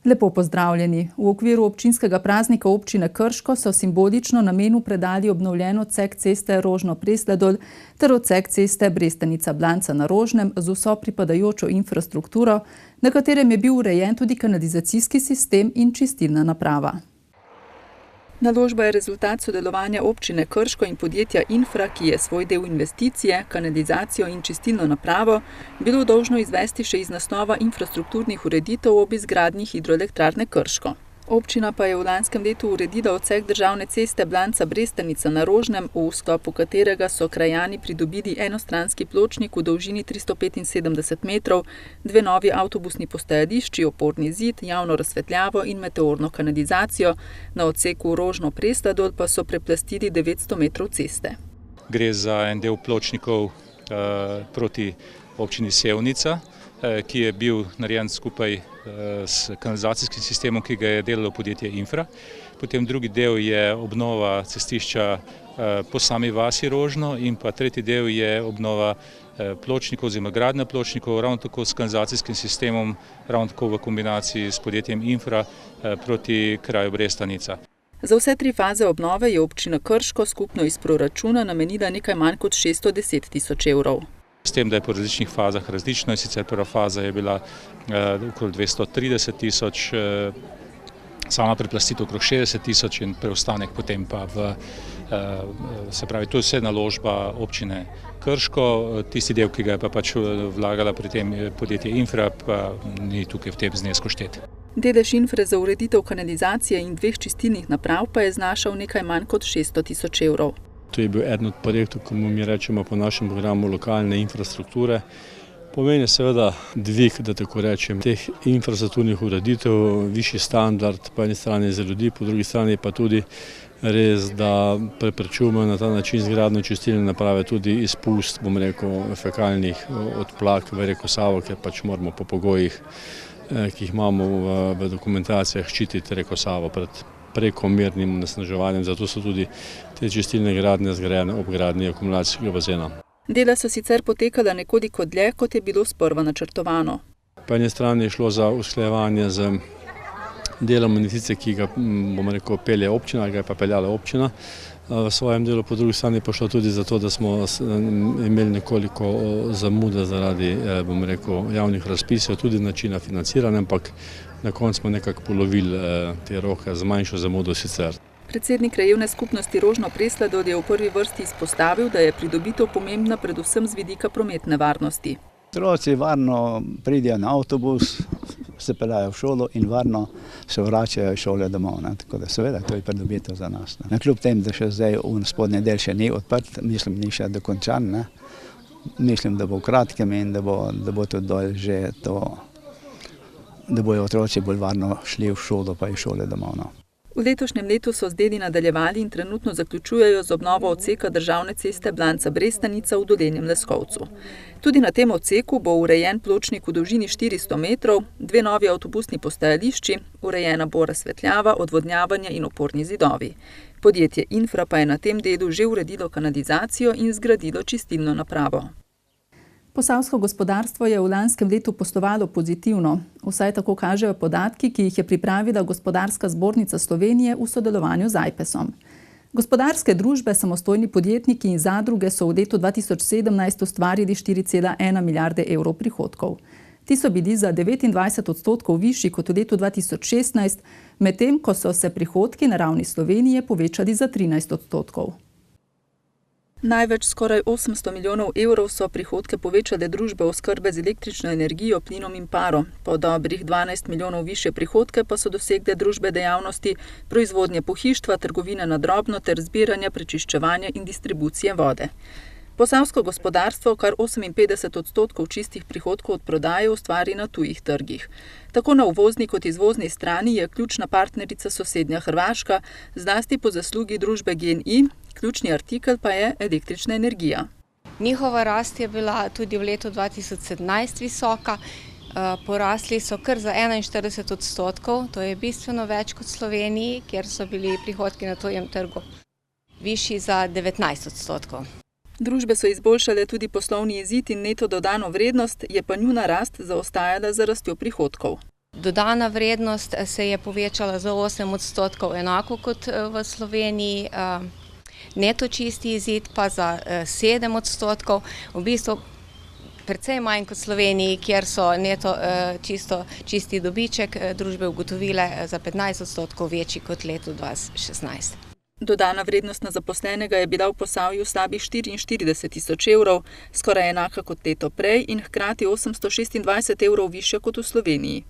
Lepo pozdravljeni. V okviru občinskega praznika občine Krško so simbolično namenu predali obnovljen odsek ceste Rožno-Presledol ter odsek ceste Brestanica-Blanca na Rožnem z vso pripadajočo infrastrukturo, na katerem je bil urejen tudi kanalizacijski sistem in čistilna naprava. Naložba je rezultat sodelovanja občine Krško in podjetja Infra, ki je svoj del investicije, kanalizacijo in čistilno napravo bilo dolžno izvesti še iz naslova infrastrukturnih ureditev ob izgradnji hidroelektrarne Krško. Občina pa je v lanskem letu uredila odsek državne ceste Blanca-Brestanica na Rožnem, v sklopu katerega so krajani pridobili enostranski pločnik v dolžini 375 metrov, 2 novi avtobusni postajališči, oporni zid, javno razsvetljavo in meteorno kanalizacijo, na odseku Rožno-Presledol pa so preplastili 900 metrov ceste. Gre za en del pločnikov proti občini Sevnica, ki je bil narejen skupaj s kanalizacijskim sistemom, ki ga je delalo podjetje Infra. Potem drugi del je obnova cestišča po sami vasi Rožno in pa tretji del je obnova pločnikov oziroma gradnja pločnikov, ravno tako s kanalizacijskim sistemom, ravno tako v kombinaciji s podjetjem Infra proti kraju Brestanica. Za vse 3 faze obnove je občina Krško skupno iz proračuna namenila nekaj manj kot 610 tisoč evrov. S tem, da je po različnih fazah različno, sicer prva faza je bila okrog 230 tisoč, sama preplastitev okrog 60 tisoč in preostanek potem pa se pravi, to je vse naložba občine Krško, tisti del, ki ga je pa pač vlagala pri tem podjetje Infra, pa ni tukaj v tem znesku štet. Delež Infre za ureditev kanalizacije in 2 čistilnih naprav pa je znašal nekaj manj kot 600 tisoč evrov. To je bil eden od projektov, ko mi rečemo po našem programu lokalne infrastrukture. Pomeni seveda dvig, da tako rečem, teh infrastrukturnih ureditev, višji standard po eni strani za ljudi, po drugi strani pa tudi res, da preprečujemo na ta način zgradnjo čistilne naprave tudi izpust, fekalnih odplak v reko Savo, ker pač moramo po pogojih, ki jih imamo v dokumentacijah, ščititi reko Savo pred prekomernim onesnaževanjem, zato so tudi te čistilne gradnje zgrajene ob gradnji akumulacijskega bazena. Dela so sicer potekala nekoliko dlje, kot je bilo sprva načrtovano. Po eni strani je šlo za usklajevanje z delom investicije, ki ga pelje občina, ga je pa peljala občina v svojem delu, po drugi strani pa šlo tudi za to, da smo imeli nekoliko zamude zaradi javnih razpisov, tudi načina financiranja, ampak na koncu smo nekako polovili te roke z manjšo zamudo sicer. Predsednik krajevne skupnosti Rožno-Presledol je v prvi vrsti izpostavil, da je pridobitev pomembna predvsem z vidika prometne varnosti. Otroci varno pridejo na avtobus, se peljajo v šolo in varno se vračajo iz šole domov. Tako da seveda to je pridobitev za nas. Kljub tem, da še zdaj spodnji del še ni odprt, mislim, ni še dokončan. Mislim, da bo v kratkem in da bo tudi dol že to, da bojo otroci bolj varno šli v šolo pa iz šole domov. V letošnjem letu so z deli nadaljevali in trenutno zaključujejo z obnovo odseka državne ceste Blanca-Brestanica v Dolenjem Leskovcu. Tudi na tem odseku bo urejen pločnik v dolžini 400 metrov, 2 novi avtobusni postajališči, urejena bo razsvetljava, odvodnjavanje in oporni zidovi. Podjetje Infra pa je na tem delu že uredilo kanalizacijo in zgradilo čistilno napravo. Posavsko gospodarstvo je v lanskem letu poslovalo pozitivno, vsaj tako kažejo podatki, ki jih je pripravila Gospodarska zbornica Slovenije v sodelovanju z Ajpesom. Gospodarske družbe, samostojni podjetniki in zadruge so v letu 2017 ustvarili 4,1 milijarde evrov prihodkov. Ti so bili za 29% višji kot v letu 2016, medtem ko so se prihodki na ravni Slovenije povečali za 13%. Največ, skoraj 800 milijonov evrov, so prihodke povečale družbe oskrbe z električno energijo, plinom in paro. Po dobrih 12 milijonov višje prihodke pa so dosegle družbe dejavnosti proizvodnje pohištva, trgovine na drobno ter zbiranja, prečiščevanja in distribucije vode. Posavsko gospodarstvo kar 58% čistih prihodkov od prodaje ustvari na tujih trgih. Tako na uvozni kot izvozni strani je ključna partnerica sosednja Hrvaška, zlasti po zaslugi družbe GEN-I, ključni artikel pa je električna energija. Njihova rast je bila tudi v letu 2017 visoka. Porasli so kar za 41%, to je bistveno več kot v Sloveniji, kjer so bili prihodki na tujem trgu višji za 19%. Družbe so izboljšale tudi poslovni izid in neto dodano vrednost, je pa njuna rast zaostajala za rastjo prihodkov. Dodana vrednost se je povečala za 8%, enako kot v Sloveniji, neto čisti izid pa za 7%, v bistvu precej manj kot v Sloveniji, kjer so neto čisti dobiček družbe ugotovile za 15% večji kot letu 2016. Dodana vrednost na zaposlenega je bila v Posavju slabih 44 tisoč evrov, skoraj enaka kot leto prej in hkrati 826 evrov višja kot v Sloveniji.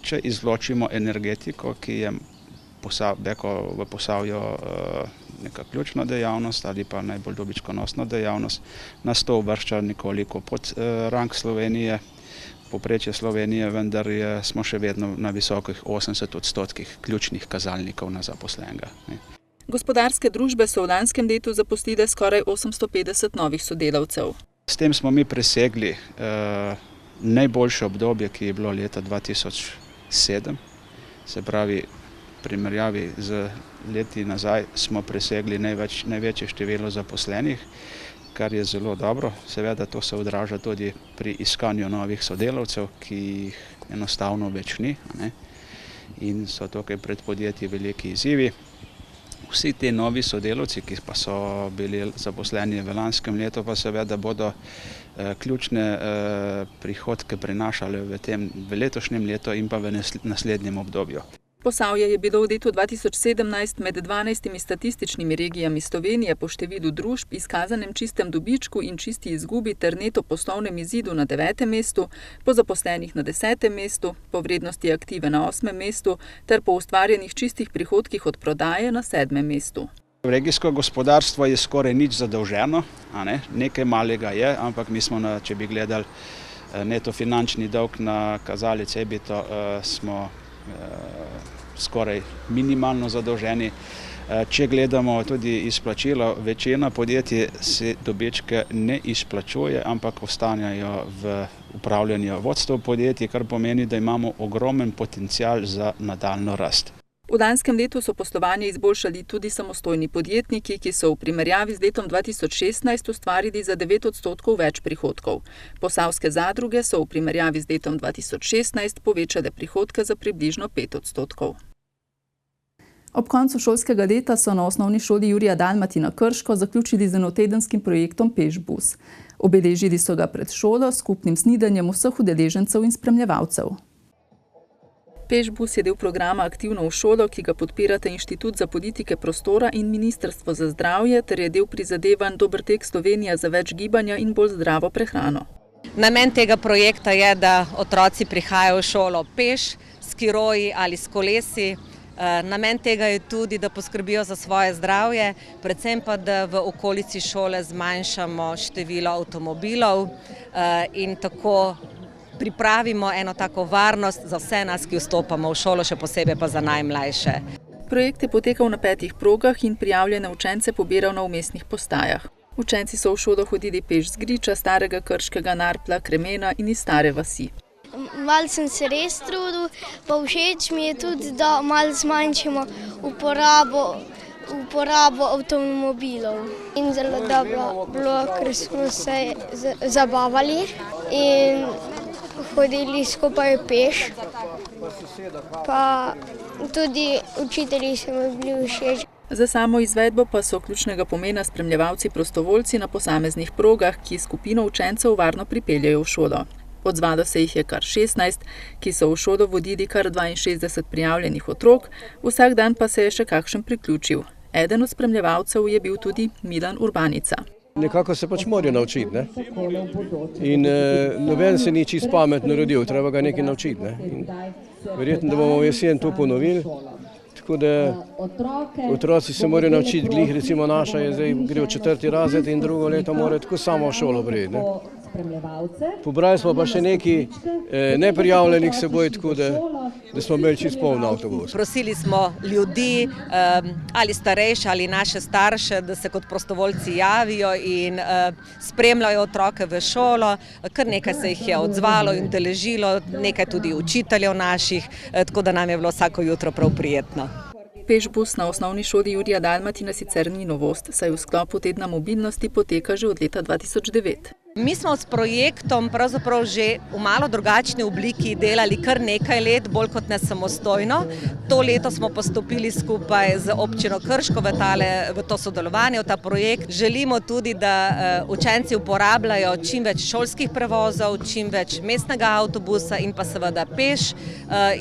Če izločimo energetiko, ki je v Posavju neka ključna dejavnost ali pa najbolj dobičkonosna dejavnost, nas to uvršča nekoliko pod rang Slovenije, povprečje Slovenije, vendar smo še vedno na visokih 80% ključnih kazalnikov na zaposlenega. Gospodarske družbe so v lanskem letu zaposlile skoraj 850 novih sodelavcev. S tem smo mi presegli najboljše obdobje, ki je bilo leta 2007, se pravi, v primerjavi z leti nazaj smo presegli največje število zaposlenih, kar je zelo dobro. Seveda to se odraža tudi pri iskanju novih sodelavcev, ki jih enostavno več ni, in so tukaj pred podjetji veliki izzivi. Vsi ti novi sodelavci, ki pa so bili zaposleni v lanskem letu, pa seveda bodo ključne prihodke prinašali v letošnjem letu in pa v naslednjem obdobju. Posavje je bilo v letu 2017 med 12 statističnimi regijami Slovenije po številu družb, izkazanem čistem dobičku in čisti izgubi ter neto poslovnem izidu na 9. mestu, po zaposlenih na 10. mestu, po vrednosti aktive na 8. mestu ter po ustvarjenih čistih prihodkih od prodaje na 7. mestu. Regijsko gospodarstvo je skoraj nič zadolženo, nekaj malega je, ampak mi smo, če bi gledali neto finančni dolg na kazalec EBITDA, smo skoraj minimalno zadolženi. Če gledamo tudi izplačilo, večina podjetij se dobičke ne izplačuje, ampak ostanejo v upravljanju vodstev podjetij, kar pomeni, da imamo ogromen potencial za nadaljnjo rast. V lanskem letu so poslovanje izboljšali tudi samostojni podjetniki, ki so v primerjavi z letom 2016 ustvarili za 9% več prihodkov. Posavske zadruge so v primerjavi z letom 2016 povečale prihodke za približno 5%. Ob koncu šolskega leta so na osnovni šoli Jurija Dalmatina Krško zaključili z enotedenskim projektom Pešbus. Obeležili so ga pred šolo s skupnim snidanjem vseh udeležencev in spremljevalcev. Pešbus je del programa Aktivno v šolo, ki ga podpirata Inštitut za politike prostora in Ministrstvo za zdravje ter je del prizadevanj Dober tek Slovenija za več gibanja in bolj zdravo prehrano. Namen tega projekta je, da otroci prihajajo v šolo peš, s skiroji ali s kolesi. Namen tega je tudi, da poskrbijo za svoje zdravje, predvsem pa, da v okolici šole zmanjšamo število avtomobilov in tako pripravimo eno tako varnost za vse nas, ki vstopamo v šolo, še posebej pa za najmlajše. Projekt je potekal na 5 progah in prijavljene učence pobiral na vmesnih postajah. Učenci so v šolo hodili peš z Griča, Starega Krškega, Narpla, Kremena in iz Stare vasi. Malo sem se res trudil, pa všeč mi je tudi, da malo zmanjšamo uporabo avtomobilov. In zelo dobro bilo, ker smo se zabavali in hodili skupaj peš, pa tudi učitelji so mi bili všeč. Za samo izvedbo pa so ključnega pomena spremljevalci prostovoljci na posameznih progah, ki skupino učencev varno pripeljejo v šolo. Odzvalo se jih je kar 16, ki so v šolo vodili kar 62 prijavljenih otrok, vsak dan pa se je še kakšen priključil. Eden od spremljevalcev je bil tudi Milan Urbanica. Nekako se pač morajo naučiti, ne? In noben se ni čisto pametno rodil, treba ga nekaj naučiti, ne? In verjetno, da bomo jesen to ponovili, tako da otroci se morajo naučiti, glih recimo naša je zdaj gre v 4. razred in drugo leto morajo tako samo v šolo priti, ne? Pobrali smo pa še nekaj neprijavljenih seboj, tako da smo imeli čisto poln avtobus. Prosili smo ljudi, ali starejše ali naše starše, da se kot prostovoljci javijo in spremljajo otroke v šolo. Kar nekaj se jih je odzvalo in udeležilo, nekaj tudi učiteljev naših, tako da nam je bilo vsako jutro prav prijetno. Pešbus na osnovni šoli Jurija Dalmatina sicer ni novost, saj v sklopu tedna mobilnosti poteka že od leta 2009. Mi smo s projektom pravzaprav že v malo drugačni obliki delali kar nekaj let, bolj kot ne samostojno. To leto smo postopili skupaj z občino Krško v to sodelovanje, v ta projekt. Želimo tudi, da učenci uporabljajo čim več šolskih prevozov, čim več mestnega avtobusa in pa seveda peš.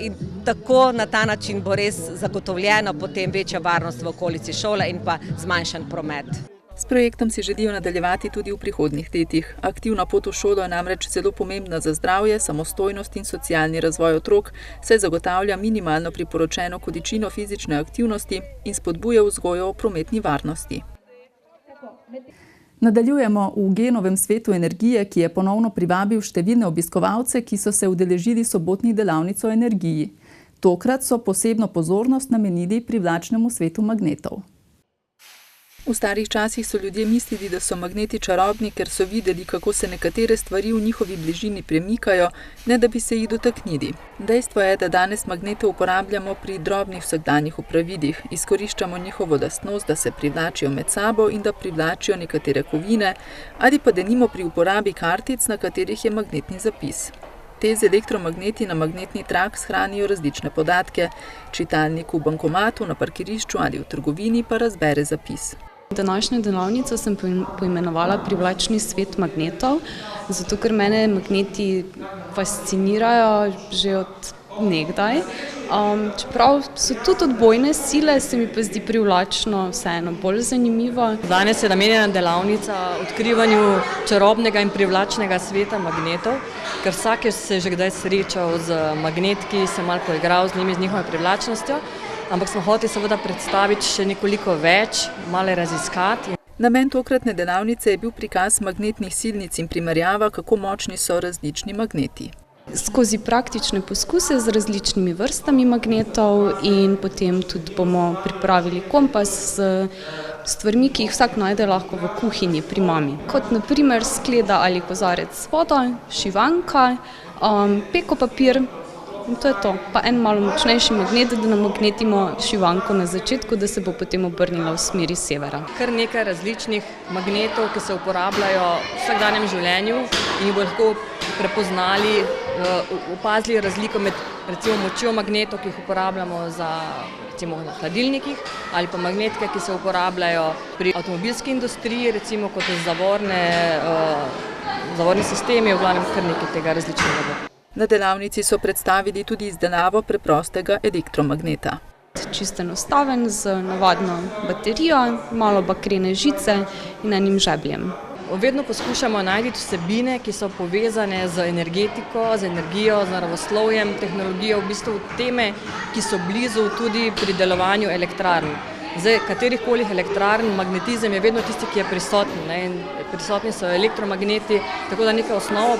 In tako na ta način bo res zagotovljeno potem večja varnost v okolici šole in pa zmanjšan promet. S projektom si želijo nadaljevati tudi v prihodnjih letih. Aktivna pot v šolo je namreč zelo pomembna za zdravje, samostojnost in socialni razvoj otrok, saj zagotavlja minimalno priporočeno količino fizične aktivnosti in spodbuja vzgojo o prometni varnosti. Nadaljujemo v Genovem svetu energije, ki je ponovno privabil številne obiskovalce, ki so se udeležili sobotnih delavnic o energiji. Tokrat so posebno pozornost namenili privlačnemu svetu magnetov. V starih časih so ljudje mislili, da so magneti čarobni, ker so videli, kako se nekatere stvari v njihovi bližini premikajo, ne da bi se jih dotaknili. Dejstvo je, da danes magnete uporabljamo pri drobnih vsakdanjih opravilih, izkoriščamo njihovo lastnost, da se privlačijo med sabo in da privlačijo nekatere kovine, ali pa denimo pri uporabi kartic, na katerih je magnetni zapis. Te z elektromagneti na magnetni trak shranijo različne podatke, čitalnik v bankomatu, na parkirišču ali v trgovini pa razbere zapis. Današnjo delavnico sem poimenovala Privlačni svet magnetov, zato ker mene magneti fascinirajo že od nekdaj. Čeprav so tudi odbojne sile, se mi pa zdi privlačno vseeno bolj zanimivo. Danes je namenjena delavnica odkrivanju čarobnega in privlačnega sveta magnetov, ker vsak je se že kdaj srečal z magnetki, se malo poigral z njimi, z njihovo privlačnostjo, ampak smo hoteli seveda predstaviti še nekoliko več, malo raziskati. Namen tokratne delavnice je bil prikaz magnetnih silnic in primerjava, kako močni so različni magneti. Skozi praktične poskuse z različnimi vrstami magnetov in potem tudi bomo pripravili kompas s stvarmi, ki jih vsak najde lahko v kuhinji pri mami. Kot na primer skleda ali kozarec s vodo, šivanka, peko papir. In to je to. Pa en malo močnejši magnet, da namagnetimo šivanko na začetku, da se bo potem obrnila v smeri severa. Kar nekaj različnih magnetov, ki se uporabljajo v vsakdanjem življenju in bo lahko prepoznali, opazili razliko med recimo močjo magnetov, ki jih uporabljamo za recimo na hladilnikih, ali pa magnetke, ki se uporabljajo pri avtomobilski industriji, recimo kot zavorni sistemi, v glavnem kar nekaj tega različnega. Na delavnici so predstavili tudi izdelavo preprostega elektromagneta. Čisto enostaven, z navadno baterijo, malo bakrene žice in enim žebljem. Vedno poskušamo najti vsebine, ki so povezane z energetiko, z energijo, z naravoslovjem, tehnologijo, v bistvu teme, ki so blizu tudi pri delovanju elektrarn. Zdaj, katerihkoli elektrarn, magnetizem je vedno tisti, ki je prisoten. Prisotni so elektromagneti, tako da nekaj osnovo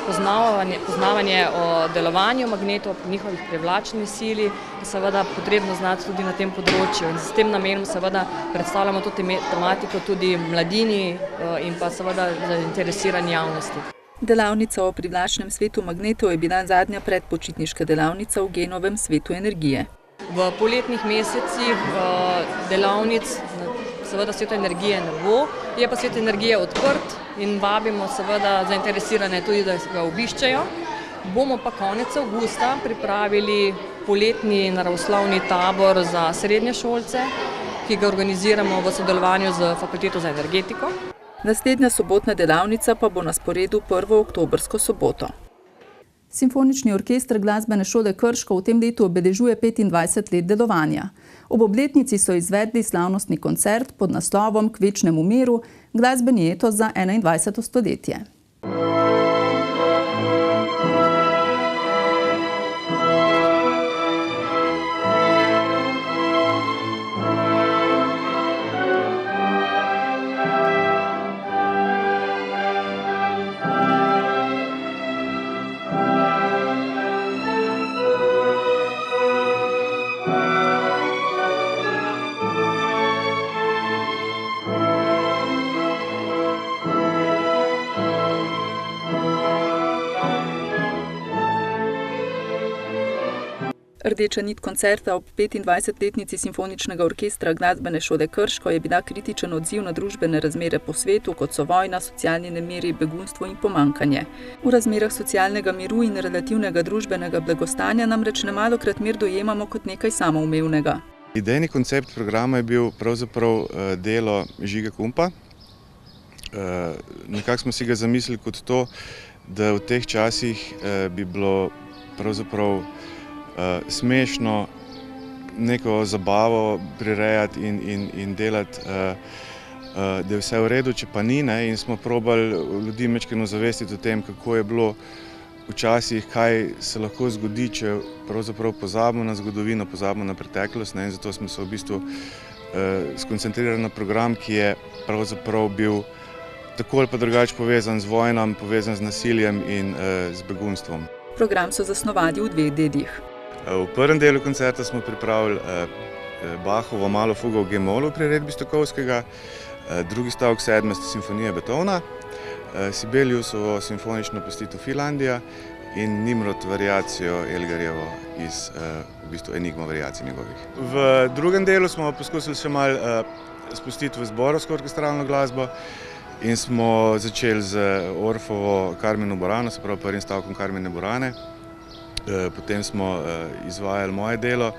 poznavanje o delovanju magnetov, njihovih privlačni sili, je seveda potrebno znati tudi na tem področju. In s tem namenom seveda predstavljamo to tematiko tudi mladini in pa seveda zainteresirani javnosti. Delavnica o privlačnem svetu magnetov je bila zadnja predpočitniška delavnica v Genovem svetu energije. V poletnih mesecih delavnic seveda svetu energije ne bo, je pa svet energije odprt in vabimo seveda zainteresirane tudi, da ga obiščejo. Bomo pa konec avgusta pripravili poletni naravoslovni tabor za srednje šolce, ki ga organiziramo v sodelovanju z Fakulteto za energetiko. Naslednja sobotna delavnica pa bo na sporedu 1. oktobrsko soboto. Simfonični orkester Glasbene šole Krško v tem letu obeležuje 25 let delovanja. Ob obletnici so izvedli slavnostni koncert pod naslovom K večnemu miru, glasbeni etos za 21. stoletje. Rdeča nit koncerta ob 25-letnici Simfoničnega orkestra Glasbene šole Krško je bila kritičen odziv na družbene razmere po svetu, kot so vojna, socialni nemiri, begunstvo in pomankanje. V razmerah socialnega miru in relativnega družbenega blagostanja namreč nemalokrat mir dojemamo kot nekaj samoumevnega. Idejni koncept programa je bil pravzaprav delo Žige Kumpa. Nekako smo si ga zamislili kot to, da v teh časih bi bilo pravzaprav smešno neko zabavo prirejati in delati, da je vse v redu, če pa ni, in smo probali ljudi majčkeno zavestiti o tem, kako je bilo včasih, kaj se lahko zgodi, če pravzaprav pozabimo na zgodovino, pozabimo na preteklost, in zato smo se v bistvu skoncentrirali na program, ki je pravzaprav bil tako ali pa drugače povezan z vojnam, povezan z nasiljem in z begunstvom. Program so zasnovali v 2 delih. V prvem delu koncerta smo pripravili Bachovo malo fugo v G-molu priredbi Stokovskega, drugi stavek 7. simfonije Beethovna, Sibeliusovo simfonično plastitev Finlandija in Nimrod variacijo Elgarjevo iz v bistvu Enigma variacij njegovih. V drugem delu smo poskusili še malo spustiti v zborovsko orkestralno glasbo in smo začeli z Orfovo Carmenu Burano, se pravi prvim stavkom Carmene Burane. Potem smo izvajali moje delo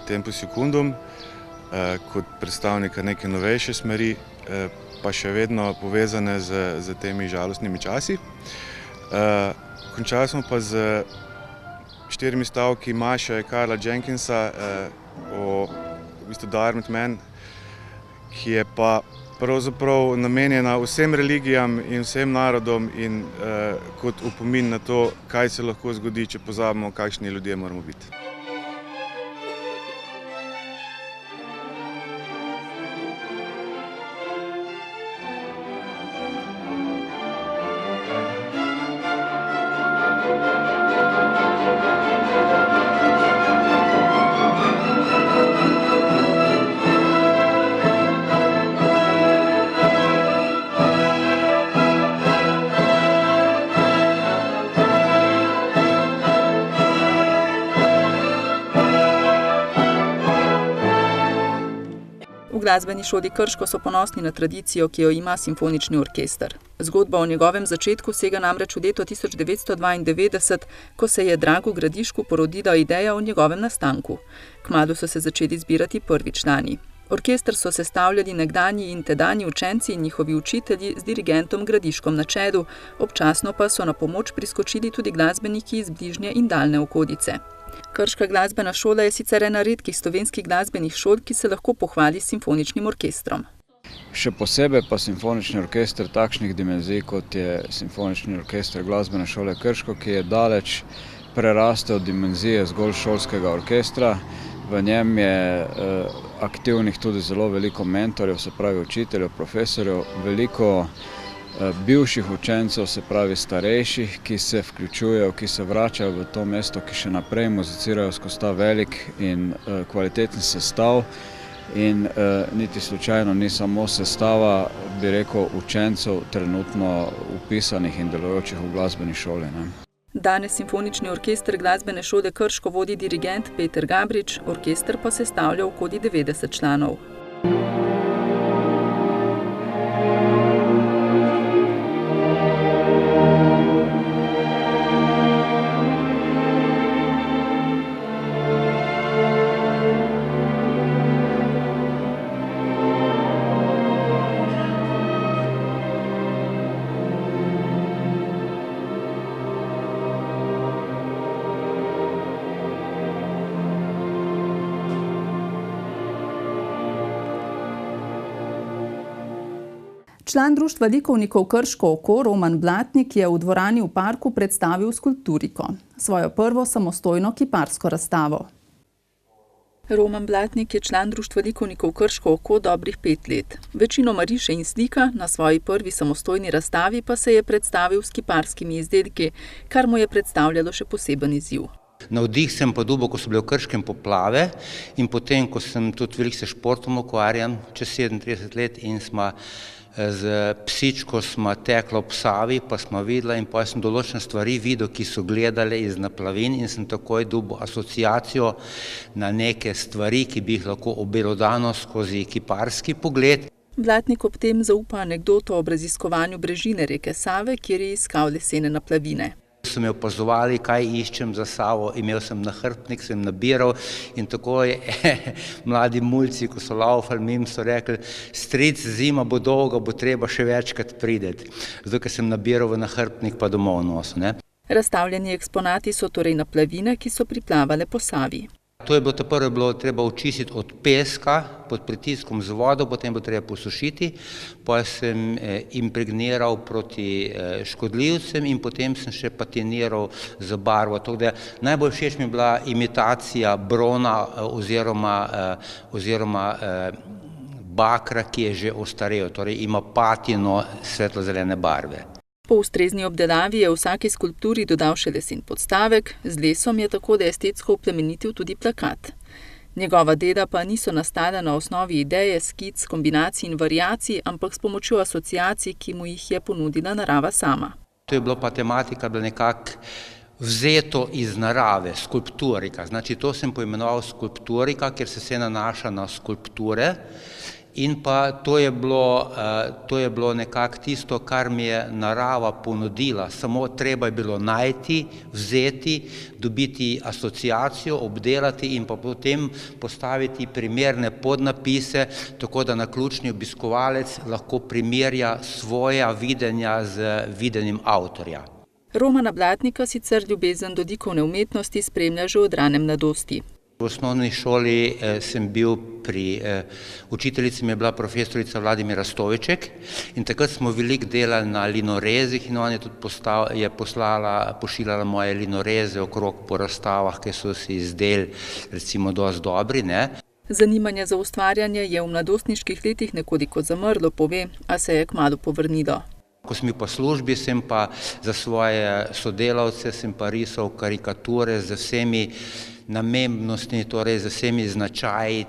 Tempus Secundum kot predstavnika neke novejše smeri, pa še vedno povezane z temi žalostnimi časi. Končali smo pa z 4 stavki Maše Karla Jenkinsa o v bistvu Diarmaid Man, ki je pa pravzaprav namenjena vsem religijam in vsem narodom in kot opomin na to, kaj se lahko zgodi, če pozabimo, kakšni ljudje moramo biti. V Glasbeni šoli Krško so ponosni na tradicijo, ki jo ima simfonični orkester. Zgodba o njegovem začetku sega namreč v leto 1992, ko se je Dragu Gradišku porodila ideja o njegovem nastanku. Kmalu so se začeli zbirati prvi člani. Orkester so sestavljali nekdanji in tedanji učenci in njihovi učitelji z dirigentom Gradiškom na čelu, občasno pa so na pomoč priskočili tudi glasbeniki iz bližnje in daljne okolice. Krška glasbena šola je sicer ena redkih slovenskih glasbenih šol, ki se lahko pohvali s simfoničnim orkestrom. Še posebej pa simfonični orkester takšnih dimenzij, kot je simfonični orkester Glasbene šole Krško, ki je daleč prerastel dimenzije zgolj šolskega orkestra. V njem je aktivnih tudi zelo veliko mentorjev, se pravi učiteljev, profesorjev, veliko bivših učencev, se pravi starejših, ki se vključujejo, ki se vračajo v to mesto, ki še naprej muzicirajo skozi ta velik in kvaliteten sestav. In niti slučajno ni samo sestava, bi rekel, učencev trenutno vpisanih in delujočih v glasbeni šoli. Danes simfonični orkester Glasbene šole Krško vodi dirigent Peter Gabrič, orkester pa sestavlja okoli 90 članov. Član Društva likovnikov Krško oko Roman Blatnik je v dvorani v parku predstavil skulpturiko, svojo prvo samostojno kiparsko razstavo. Roman Blatnik je član Društva likovnikov Krško oko dobrih 5 let. Večinoma riše in slika, na svoji prvi samostojni razstavi pa se je predstavil s kiparskimi izdelki, kar mu je predstavljalo še poseben izziv. Navdih sem pa dobil, ko so bile v Krškem poplave in potem, ko sem tudi veliko se športom ukvarjam, čez 37 let in smo z psičko smo tekla ob Savi, pa smo videla in potem sem določene stvari videl, ki so gledale iz naplavin in sem takoj dobil asociacijo na neke stvari, ki bi jih lahko obelodano skozi kiparski pogled. Blatnik ob tem zaupa anekdoto o raziskovanju brežine reke Save, kjer je iskal lesene naplavine. So me opazovali, kaj iščem za Savo, imel sem nahrbtnik, sem nabiral in takoj mladi mulci, ko so laufali mimo, so rekli, stric, zima bo dolga, bo treba še večkrat prideti. Zato, ker sem nabiral v nahrbtnik pa domov nosil, ne. Razstavljeni eksponati so torej naplavine, ki so priplavale po Savi. To je bilo treba očistiti od peska pod pritiskom z vodo, potem bo treba posušiti, potem sem impregniral proti škodljivcem in potem sem še patiniral z barvo. Najbolj všeč mi je bila imitacija brona oziroma bakra, ki je že ostarel, torej ima patino svetlo-zelene barve. Po ustrezni obdelavi je v vsaki skulpturi dodal še lesen podstavek, z lesom je tako da estetsko oplemenitil tudi plakat. Njegova dela pa niso nastala na osnovi ideje, skic, kombinacij in variacij, ampak s pomočjo asociacij, ki mu jih je ponudila narava sama. To je bila pa tematika nekako vzeto iz narave, skulpturika. Znači to sem poimenoval skulpturika, ker se vse nanaša na skulpture. In pa to je bilo nekako tisto, kar mi je narava ponudila. Samo treba je bilo najti, vzeti, dobiti asociacijo, obdelati in pa potem postaviti primerne podnapise, tako da naključni obiskovalec lahko primerja svoja videnja z videnjem avtorja. Romana Blatnika sicer ljubezen do likovne umetnosti spremlja že od rane mladosti. V osnovni šoli sem bil učiteljica mi je bila profesorica Vladimira Stoviček in takrat smo veliko delali na linorezih in on je tudi pošiljala moje linoreze okrog po razstavah, ki so si izdeli recimo dosti dobri, ne. Zanimanje za ustvarjanje je v mladostniških letih nekoliko zamrlo, pove, a se je kmalu povrnilo. Ko sem bil pa v službi, sem pa za svoje sodelavce risal karikature z vsemi namembnostmi, torej z vsemi značaji,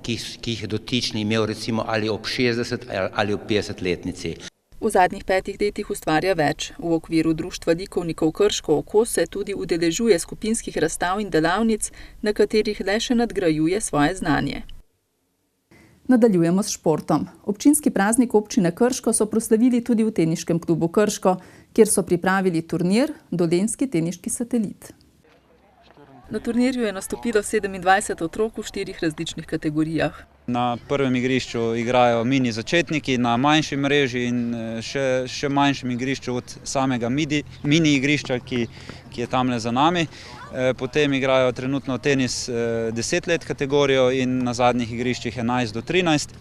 ki jih je dotični imel recimo ali ob 60 ali ob 50-letnici. V zadnjih 5 letih ustvarja več. V okviru Društva likovnikov Krško oko se tudi udeležuje skupinskih razstav in delavnic, na katerih le še nadgrajuje svoje znanje. Nadaljujemo s športom. Občinski praznik občine Krško so proslavili tudi v teniškem klubu Krško, kjer so pripravili turnir Dolenjski teniški satelit. Na turnirju je nastopilo 27 otrok v 4 različnih kategorijah. Na prvem igrišču igrajo mini začetniki, na manjši mreži in še manjšem igrišču od samega mini igrišča, ki je tamle za nami. Potem igrajo trenutno tenis 10 let kategorijo in na zadnjih igriščih 11 do 13.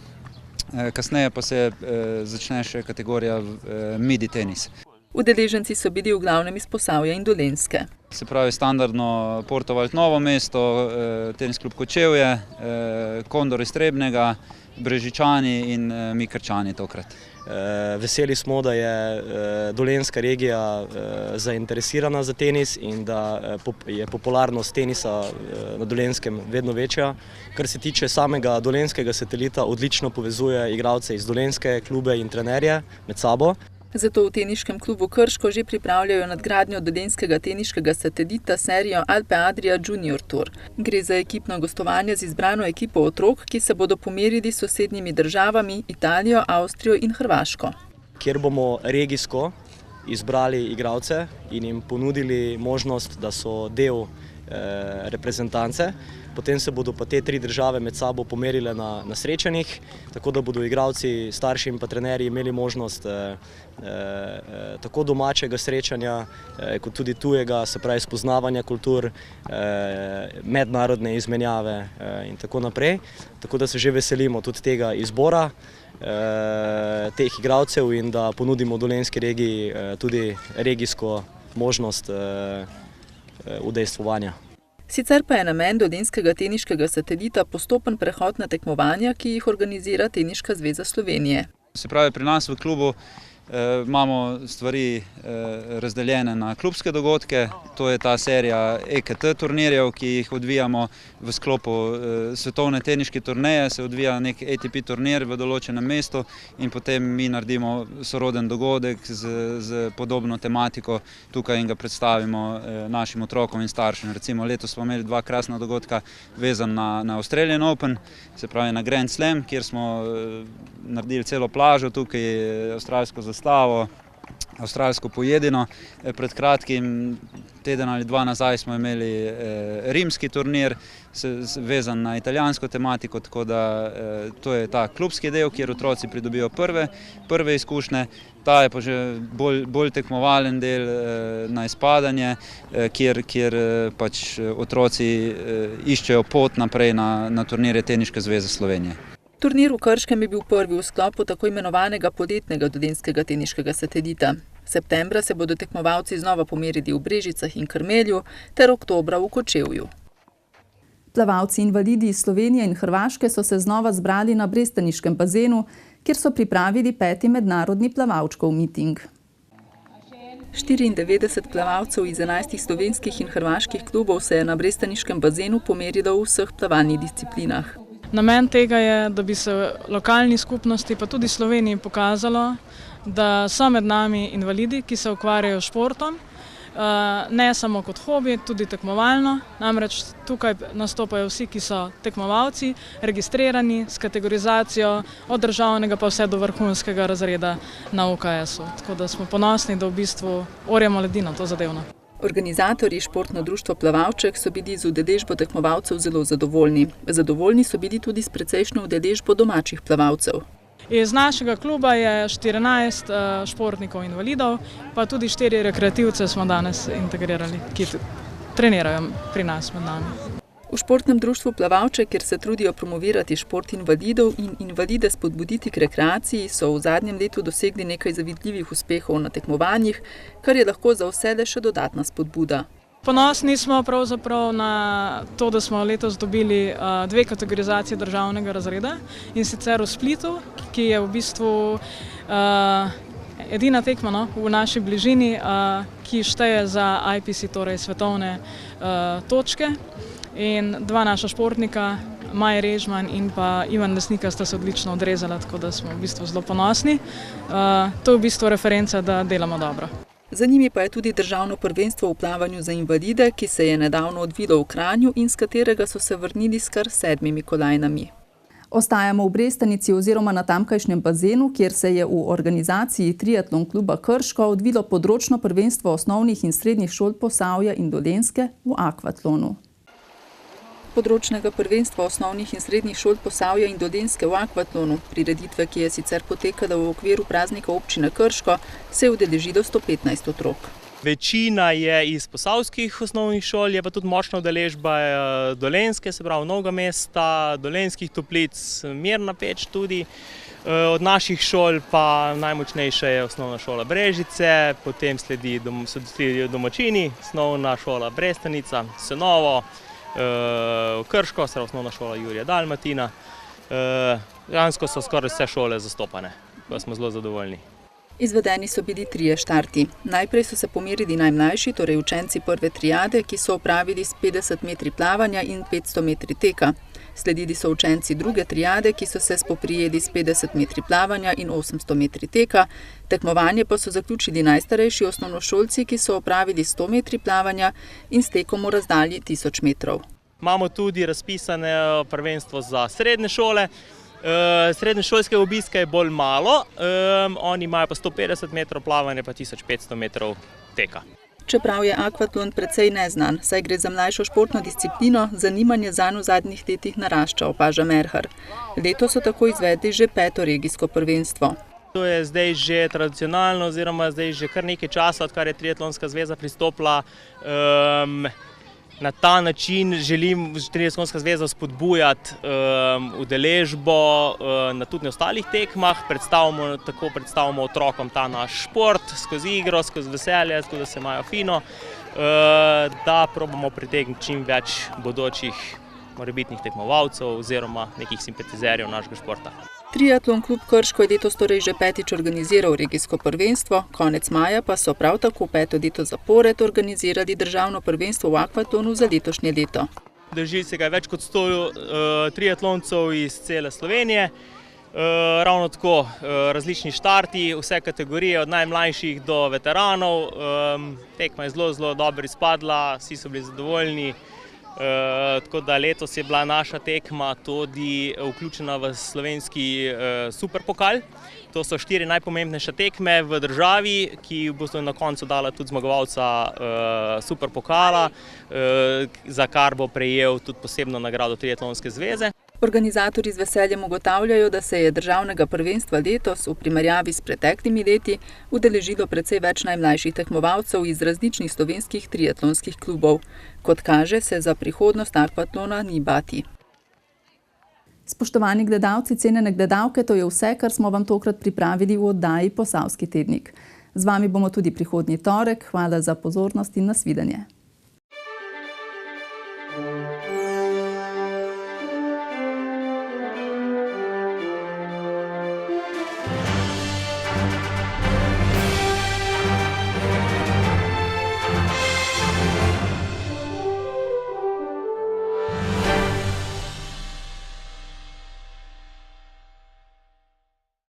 Kasneje pa se začne še kategorija midi tenis. Udeleženci so bili v glavnem iz Posavja in Dolenjske. Se pravi standardno Portovald Novo mesto, tenis klub Kočevje, Kondor iz Trebnjega, Brežičani in mi Krčani tokrat. Veseli smo, da je dolenjska regija zainteresirana za tenis in da je popularnost tenisa na Dolenjskem vedno večja. Kar se tiče samega dolenjskega satelita, odlično povezuje igralce iz Dolenjske, klube in trenerje med sabo. Zato v teniškem klubu Krško že pripravljajo nadgradnjo dolenjskega teniškega satelita serijo Alpe Adria Junior Tour. Gre za ekipno gostovanje z izbrano ekipo otrok, ki se bodo pomerili s sosednjimi državami Italijo, Avstrijo in Hrvaško. Kjer bomo regijsko izbrali igralce in jim ponudili možnost, da so del reprezentance. Potem se bodo pa te 3 države med sabo pomerile na srečanjih, tako da bodo igralci, starši in pa trenerji imeli možnost tako domačega srečanja, kot tudi tujega, se pravi spoznavanja kultur, mednarodne izmenjave in tako naprej. Tako da se že veselimo tudi tega izbora teh igralcev in da ponudimo dolenjski regiji tudi regijsko možnost udejstvovanja. Sicer pa je namen dolenjskega teniškega satelita postopen prehod na tekmovanja, ki jih organizira Teniška zveza Slovenije. Se pravi, pri nas v klubu Imamo stvari razdeljene na klubske dogodke, to je ta serija EKT turnirjev, ki jih odvijamo v sklopu svetovne teniške turneje, se odvija nek ATP turnir v določenem mestu in potem mi naredimo soroden dogodek z podobno tematiko tukaj in ga predstavimo našim otrokom in staršem. Recimo letos smo imeli 2 krasna dogodka vezan na Australian Open, se pravi na Grand Slam, kjer smo naredili celo plažo, tukaj avstralsko zastavo, avstralsko pojedino. Pred kratkim, teden ali 2 nazaj, smo imeli rimski turnir, vezan na italijansko tematiko, tako da to je ta klubski del, kjer otroci pridobijo prve izkušnje. Ta je pa že bolj tekmovalen del na izpadanje, kjer pač otroci iščejo pot naprej na turnirje Teniške zveze Slovenije. Turnir v Krškem je bil prvi v sklopu tako imenovanega poletnega dolenjskega teniškega satelita. Septembra se bodo tekmovalci znova pomerili v Brežicah in Krmelju ter oktobra v Kočevju. Plavalci invalidi iz Slovenije in Hrvaške so se znova zbrali na brestaniškem bazenu, kjer so pripravili 5. mednarodni plavalčkov miting. 94 plavalcev iz 11 slovenskih in hrvaških klubov se je na brestaniškem bazenu pomerilo v vseh plavalnih disciplinah. Namen tega je, da bi se lokalni skupnosti, pa tudi Sloveniji pokazalo, da so med nami invalidi, ki se ukvarjajo s športom, ne samo kot hobi, tudi tekmovalno. Namreč tukaj nastopajo vsi, ki so tekmovalci, registrirani s kategorizacijo od državnega pa vse do vrhunskega razreda na UKS-u. Tako da smo ponosni, da v bistvu orjemo ledino to zadevno. Organizatorji Športno društvo Plavalček so bili z udeležbo tekmovalcev zelo zadovoljni. Zadovoljni so bili tudi s precejšnjo udeležbo domačih plavalcev. Iz našega kluba je 14 športnikov invalidov, pa tudi 4 rekreativce smo danes integrirali, ki trenirajo pri nas med nami. V Športnem društvu Plavalček, kjer se trudijo promovirati šport invalidov in invalide spodbuditi k rekreaciji, so v zadnjem letu dosegli nekaj zavidljivih uspehov na tekmovanjih, kar je lahko za vse le še dodatna spodbuda. Ponosni smo pravzaprav na to, da smo letos dobili 2 kategorizacije državnega razreda, in sicer v Splitu, ki je v bistvu edina tekma v naši bližini, ki šteje za IPC, torej svetovne točke. In 2 naša športnika, Maj Režman in pa Ivan Lesnika, sta se odlično odrezala, tako da smo v bistvu zelo ponosni. To je v bistvu referenca, da delamo dobro. Za njimi pa je tudi državno prvenstvo v plavanju za invalide, ki se je nedavno odvilo v Kranju in s katerega so se vrnili s kar 7 kolajnami. Ostajamo v Brestanici oziroma na tamkajšnjem bazenu, kjer se je v organizaciji Triatlon kluba Krško odvilo področno prvenstvo osnovnih in srednjih šol Posavja in Dolenjske v akvatlonu. Področnega prvenstva osnovnih in srednjih šol Posavja in Dolenjske v akvatlonu, prireditve, ki je sicer potekala v okviru praznika občine Krško, se je udeležilo 115 otrok. Večina je iz posavskih osnovnih šol, je pa tudi močna udeležba Dolenjske, se pravi Novega Mesta, Dolenjskih Toplic, Mirna Peč tudi. Od naših šol pa najmočnejša je osnovna šola Brežice, potem sledijo domačini, osnovna šola Brestanica, Senovo, Krško, osnovna šola Jurija Dalmatina. Dejansko so skoraj vse šole zastopane, pa smo zelo zadovoljni. Izvedeni so bili 3 štarti. Najprej so se pomerili najmlajši, torej učenci prve triade, ki so opravili s 50 metri plavanja in 500 metri teka. Sledili so učenci druge triade, ki so se spoprijeli s 50 metri plavanja in 800 metri teka. Tekmovanje pa so zaključili najstarejši osnovnošolci, ki so opravili 100 metri plavanja in s tekom v razdalji 1000 metrov. Imamo tudi razpisane prvenstvo za srednje šole. Srednješolske obiske je bolj malo, oni imajo pa 150 metrov plavanja pa 1500 metrov teka. Čeprav je akvatlon precej neznan, saj gre za mlajšo športno disciplino, zanimanje zanj v zadnjih letih narašča, opaža Merhar. Letos so tako izvedli že 5. regijsko prvenstvo. To je zdaj že tradicionalno, oziroma zdaj že kar nekaj časa, odkar je Triatlonska zveza pristopila. Na ta način želim Triatlonska zveza spodbujati udeležbo tudi na ostalih tekmah. Tako predstavljamo otrokom ta naš šport skozi igro, skozi veselje, skozi da se imajo fino, da probamo pritegniti čim več bodočih morebitnih tekmovalcev oziroma nekih simpatizerjev našega športa. Triatlon klub Krško je letos torej že 5. organiziral regijsko prvenstvo, konec maja pa so prav tako 5. leto zapored organizirali državno prvenstvo v akvatlonu za letošnje leto. Drži se ga več kot 100 triatloncev iz cele Slovenije. Ravno tako različni štarti, vse kategorije od najmlajših do veteranov. Tekma je zelo dobro izpadla, vsi so bili zadovoljni. Tako da letos je bila naša tekma tudi vključena v slovenski superpokal. To so 4 najpomembnejše tekme v državi, ki bodo na koncu dala tudi zmagovalca superpokala, za kar bo prejel tudi posebno nagrado Triatlonske zveze. Organizatorji z veseljem ugotavljajo, da se je državnega prvenstva letos v primerjavi s preteklimi leti udeležilo precej več najmlajših tekmovalcev iz različnih slovenskih triatlonskih klubov. Kot kaže, se za prihodnost akvatlona ni bati. Spoštovani gledalci, cenjene gledalke, to je vse, kar smo vam tokrat pripravili v oddaji Posavski tednik. Z vami bomo tudi prihodnji torek. Hvala za pozornost in nasvidenje.